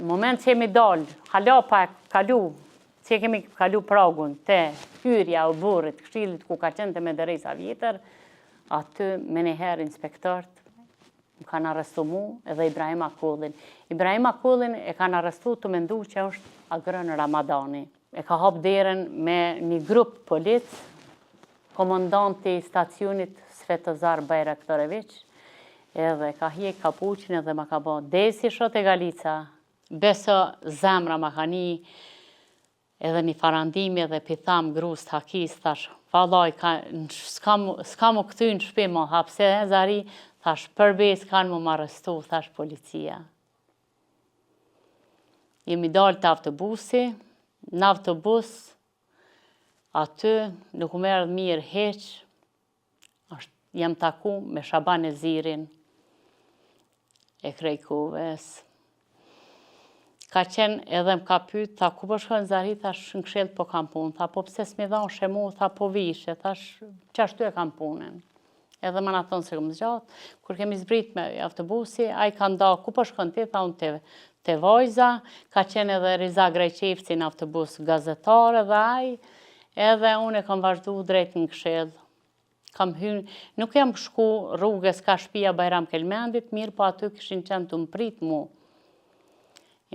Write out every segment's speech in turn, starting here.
moment që jemi dalë, hala pa kalu, që kemi kalu pragun të hyrja o burrit, këshillit ku ka qenë të Mederejsa vjetër, aty me njëherë inspektort më kanë arrestu mu edhe Ibrahim Akullin. Ibrahim Akullin e kanë arrestu të mendu që është agrën Ramadani. E ka hap derën me një grup polic, komandanti stacionit Svetozar Bajraktarević, edhe ka hjek kapuqin edhe ma ka bo desi shot e Galica, beso zemra ma ka një edhe një farandimi edhe pitham grus të hakis, thash, valaj, s'ka mu këty në shpi mo hapse e zari, thash, përbes kanë mu më arrestu, thash, policia. Jemi dalë të autobusi, në autobus, aty nuk u merë mirë heq, jam taku me Shaban e Zirin, e Krejkuves. Ka qenë edhe më ka pyt, tha, ku po shkojnë zari, thash, në kshel po kam punë, tha, po pse s'mi dhonë shemu, tha, po vishe, thash, qashtu e kam punën. Edhe më në thonë se këmë zgjatë, kur kemi zbrit me autobusi, a i ka nda, ku po shkojnë ti, tha, unë te Vojza, ka qenë edhe Riza Grejqefci në autobus gazetare dhe aj, edhe unë e kam vazhdu drejt në kshel. Kam hynë, nuk jam shku rrugës ka shpia Bajram Kelmendit, mirë po aty këshin qenë të mprit mu.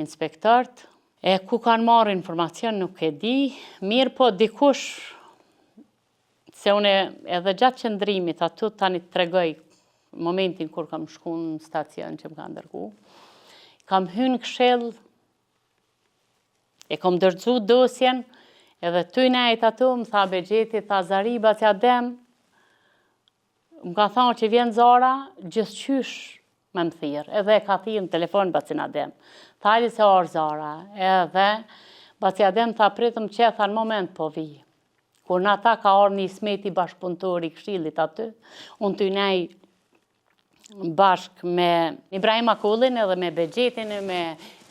Inspektort, e ku kanë marrë informacion nuk e di, mirë po dikush, se une edhe gjatë qëndrimit, aty tani të tregoj momentin kur kam shku në stacion që më ka ndërgu, kam hynë kshel, e kom dërgju dosjen, edhe ty nejt aty, më tha Begjeti, tha Zariba që adem, më ka thonë që vjen Zara, gjithqysh me më thirë, edhe e ka thirë në telefon bacin adem. Thali se orë Zara, edhe bacin adem tha pritëm që tha në moment po vi. Kur në ta ka orë një smeti bashkëpunëtori këshillit aty, unë ty nej bashk me Ibrahim Akullin edhe me Begjetin, me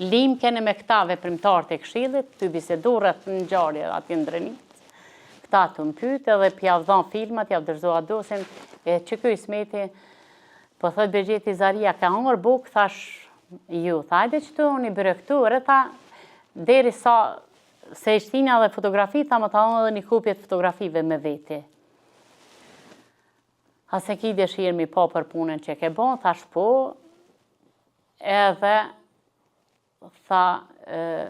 Limken e me këta veprimtarët e këshillit, ty bisedu rreth në gjarje ati ndrenit. Këta të më pyt edhe pjavë dhanë filmat, javë dërzoha dosin, e që këj smeti, po thët Begjeti Zaria, ka hongër buk, thash, ju, thajde që tu unë i bërë këtu, rëta, deri sa, se ishtina dhe fotografi, ta më ta hongë edhe një kupjet fotografive me veti. Ase ki dëshirë mi po për punën që ke bon, thash po, edhe, tha,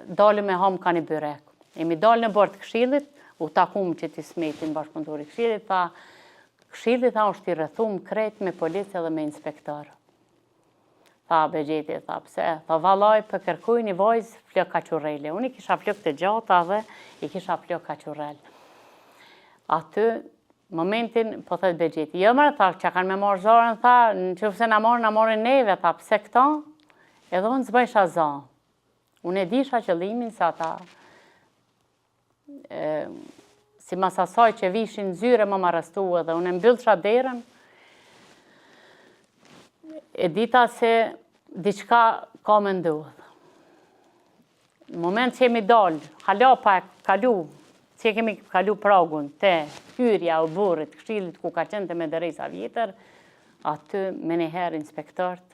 dalë me hom ka një byrek. Emi dalë në bord këshillit, u takum që ti smetin bashkëpunëtori këshillit, tha, këshillit tha është i rrethum krejt me policë dhe me inspektor. Tha Begjeti, tha pse, tha valaj për kërkuj një vojzë flok kaqurrele. Unë i kisha flok të gjata dhe i kisha flok kaqurrel. Aty, momentin, po thët Begjeti, jo mërë, tha që kanë me morë zorën, tha, në që fëse në morën neve, tha pse këta, edhe unë zbëjsha za. Unë e disha qëllimin se ata, si mas asaj që vishin zyre më arrestu edhe unë e mbyllësha derën, e dita se diçka ka me ndodhë. Në moment që jemi dalë, hala pa kalu, që kemi kalu pragun të hyrja o burrit, këshillit ku ka qenë të Mederejsa vjetër, aty me njëherë inspektort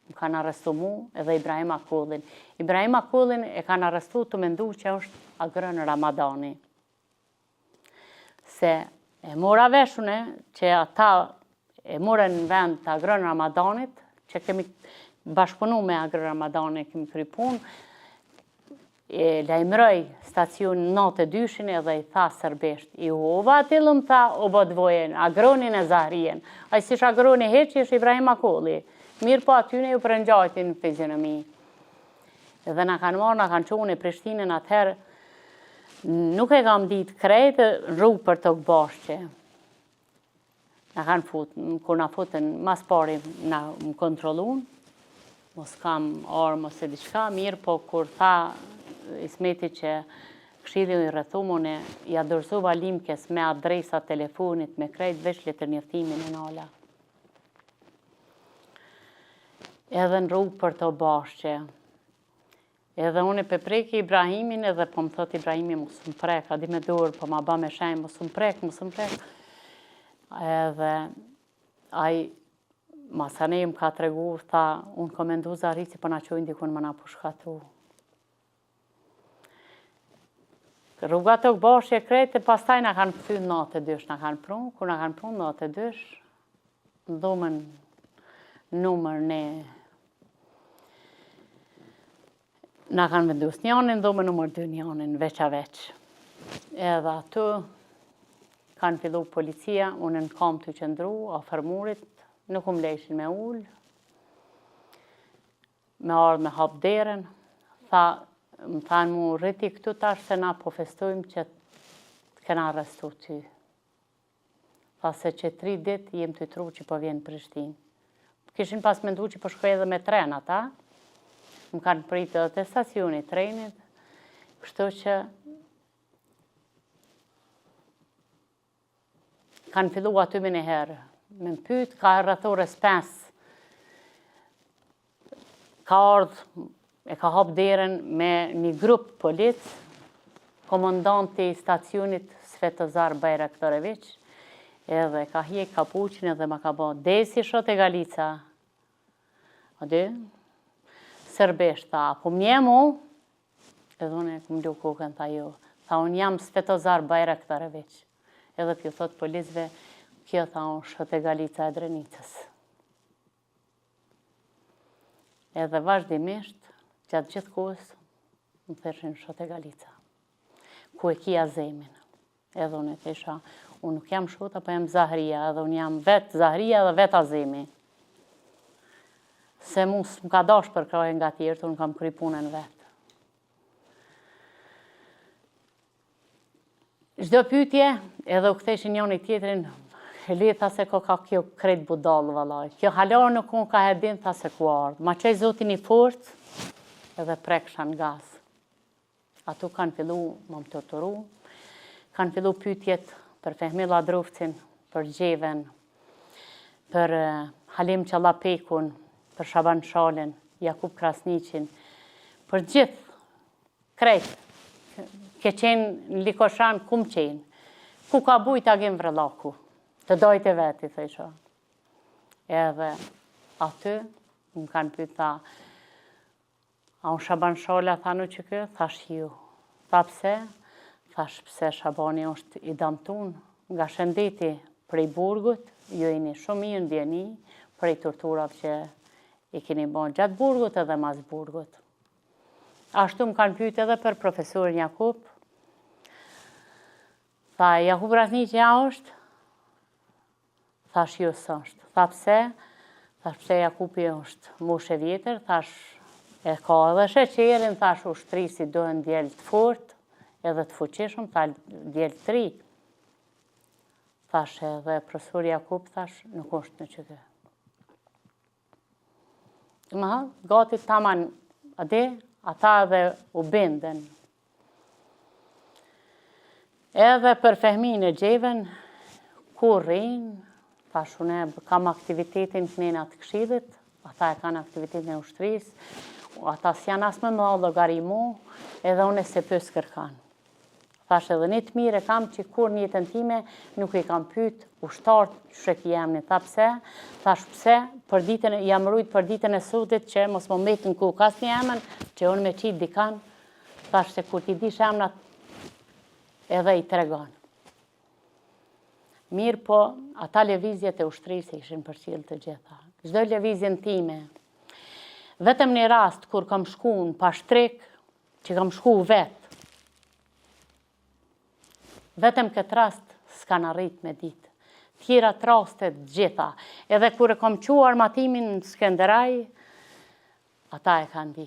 më kanë arrestu mu edhe Ibrahim Akullin. Ibrahim Akullin e kanë arrestu të mendu që është agrën Ramadani. Se e mora veshune që ata e morën në vend të agrën Ramadanit, që kemi bashkëpunu me agrën Ramadanit, kemi kry punë, e lajmëroj stacion 92 edhe i tha sërbesht, i hova atilëm tha, o bodvojen, agronin e Zahrien. A i sish agroni heq, ish Ibrahim Akulli. Mirë po atyne ju përëngjajtin në fizionomi. Edhe na kanë marë, na kanë qonë e Prishtinën atëherë, nuk e kam ditë krejtë rrugë për të këbashqe. Na kanë futë, kur na futën mas pari na më kontrolun, mos kam orë, mos e diçka, mirë, po kur tha Ismeti që këshillin i rrethumune, ja dorëzova Limkes me adresa telefonit, me krejt veç letër njoftimin e nala. Edhe në rrugë për të bashqe. Edhe unë e pepreki Ibrahimin edhe po më thot Ibrahimi mos më prek, a di me dorë, po ma ba me shenjë, mos më prek. Edhe ai Masane më ka të regu, tha, unë kom mendu Zarici për na qojnë dikun më na pushkatu. Rruga të këbashje krejtë, pastaj na kanë pëthy në natë e dysh, na kanë prunë, kur na kanë prunë natë e dysh, në dhomën numër në na kanë vendus njanin, dhomën numër 2 njanin, veç a veç. Edhe aty kanë fillu policia, unë në kam të qëndru, afër murit, nuk më lejshin me ullë, me ardhë me hap derën, më thanë mu rriti këtu tash se na po festojmë që të kena arrestu ty. Tha se që 3 dit jem të tru që po vjenë Prishtinë. Kishin pas mendu që po shkoj edhe me tren ata, më kanë pritë edhe të stacioni trenit, kështu që kanë fillu aty me një herë. Me më pytë, ka rrethores 5. Ka ardhë, e ka hap derën me një grup polic, komandanti i stacionit Svetozar Bajraktarević, edhe ka hjek kapuqin edhe ma ka bo, desi shot e Galica. A dy? Sërbesht, tha, po mje mu? Edhe unë e këmë lu kokën, tha jo. Tha, unë jam Svetozar Bajraktarević. Edhe pjo thot policve, kjo tha unë shot e Galica e Drenicës. Edhe vazhdimisht, gjatë gjithë kohës, më theshin shot e Galica. Ku e kia zemin. Edhe unë e thesha, unë nuk jam shota, po jam Zahria, edhe unë jam vetë Zahria dhe vetë Azemi. Se mu s'm ka dash për kraje nga tjertë, unë kam kry punën vetë. Çdo pyetje, edhe u ktheshin njëri tjetrin, Heli tha se ka kjo krejt budallë vallaj. Kjo halar nuk unë ka hedin, tha se ku ardhë. Ma qej zotin i fort, edhe prekshan gaz. Atu kanë fillu më torturu, kanë fillu pyetjet për Fehmi Ladrovcin, për Gjeven, për Halim Qallapekun, për Shaban Shalin, Jakub Krasniqin, për gjithë, krejt, ke qenë në Likoshan, ku më qenë, ku ka bujt agim Vrelaku, të dojtë e veti, thësha. Edhe aty, më kanë pyta, a unë Shaban Shala, tha në që kë, thash ju, tha pse, thash pse Shabani është i damtun, nga shëndeti prej burgut, ju jeni shumë mirë ndjeni, prej torturave që i keni bon gjatë burgut edhe mas burgut. Ashtu më kanë pyet edhe për profesorin Jakub. Tha, Jakub Krasniqi ja është? Thash, jo s'është. Tha, pse? Thash, pse Jakubi është moshe vjetër, thash, e ka edhe sheqerin, thash, ushtrisi dohen djelë të fort, edhe të fuqishëm, tha djelë 3. Thash, edhe profesor Jakub, thash, nuk është në qëtë. Gati taman, ata edhe u binden. Edhe për Fehmin e Gjeven, ku rrinë, thash, unë kam aktivitetin të nena të Këshillit, ata e kanë aktivitetin e ushtrisë, ata s'janë as më më llogari mu, edhe unë se pës kërkan. Thash, edhe një të mire kam që kur një jetën time nuk i kam pyet ushtarët që ki jemni. Tha pse? Thash pse? Jam rujt për ditën e sotit që mos më metë në kokë as një emën, që unë me qitë dikan. Thash se kur ti dish emnat edhe i tregon. Mirë po, ata lëvizjet e ushtrisë ishin përcjell të gjitha. Çdo lëvizjen time. Vetëm një rast kur kam shku në Pashtrek, që kam shku vetë, vetëm këtë rast s'kan arrit me ditë. Tjera të rastet gjitha. Edhe kur e kam qu armatimin në Skenderaj, ata e kanë ditë.